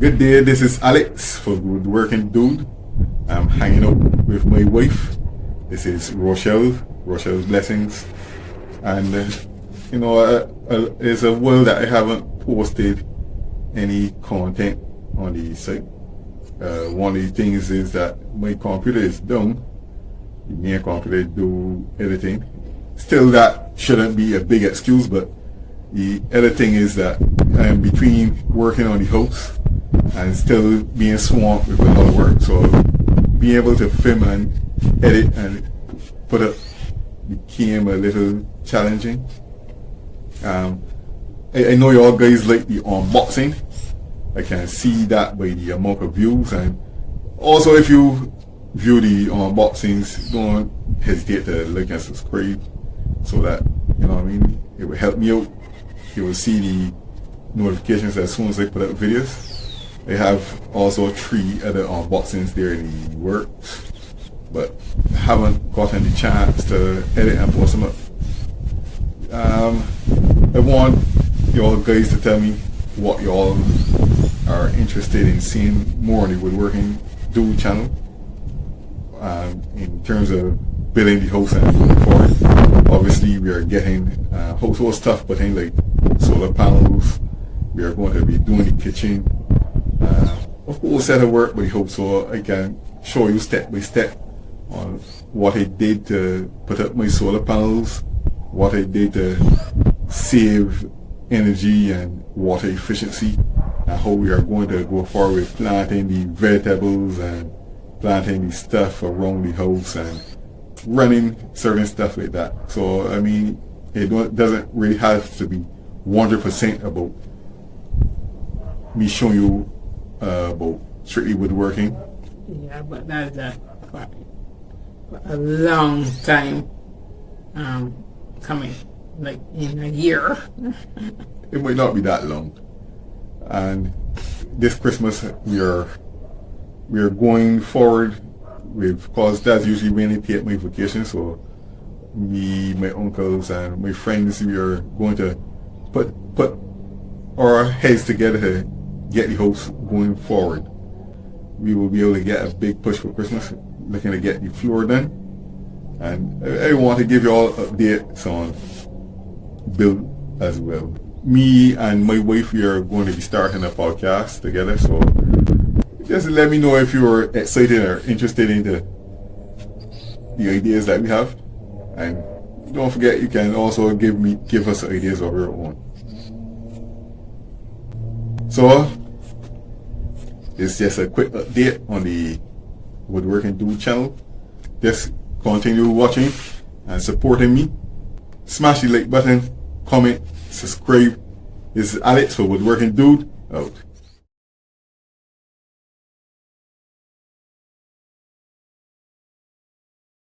Good day, this is Alex for Woodworkindude. I'm hanging out with my wife. This is Rochelle's Blessings. And it's a while that I haven't posted any content on the site. One of the things is that my computer is down. The main computer do editing. Still, that shouldn't be a big excuse, but the other thing is that I am between working on the house and still being swamped with a lot of work. So being able to film and edit and put up became a little challenging. I know you all guys like the unboxing. I can see that by the amount of views, and also if you view the unboxings, don't hesitate to like and subscribe so that, you know what I mean, it will help me out. You will see the notifications as soon as I put up videos. I have also 3 other unboxings there in the works, but I haven't gotten the chance to edit and post them up. I want y'all guys to tell me what y'all are interested in seeing more on the Woodworkindude channel in terms of building the house and moving forward. Obviously, we are getting household stuff, but things like solar panels. We are going to be doing the kitchen. A whole set of work, but I hope so I can show you step by step on what I did to put up my solar panels, what I did to save energy and water efficiency, and how we are going to go forward with planting the vegetables and planting the stuff around the house and running certain stuff like that. So I mean, it doesn't really have to be 100% about me showing you about strictly woodworking. Yeah, but that's for a long time coming, like in a year. It might not be that long. And this Christmas we are going forward with, because that's usually when I take my vacation. So me, my uncles, and my friends, we are going to put our heads together to get the house going forward. We will be able to get a big push for Christmas, looking to get the floor done. And I want to give you all updates on build as well. Me and my wife, we are going to be starting a podcast together, so just let me know if you're excited or interested in the ideas that we have. And don't forget, you can also give us ideas of your own. So it's just a quick update on the Woodworkindude channel. Just continue watching and supporting me. Smash the like button, comment, subscribe. This is Alex for Woodworkindude, out.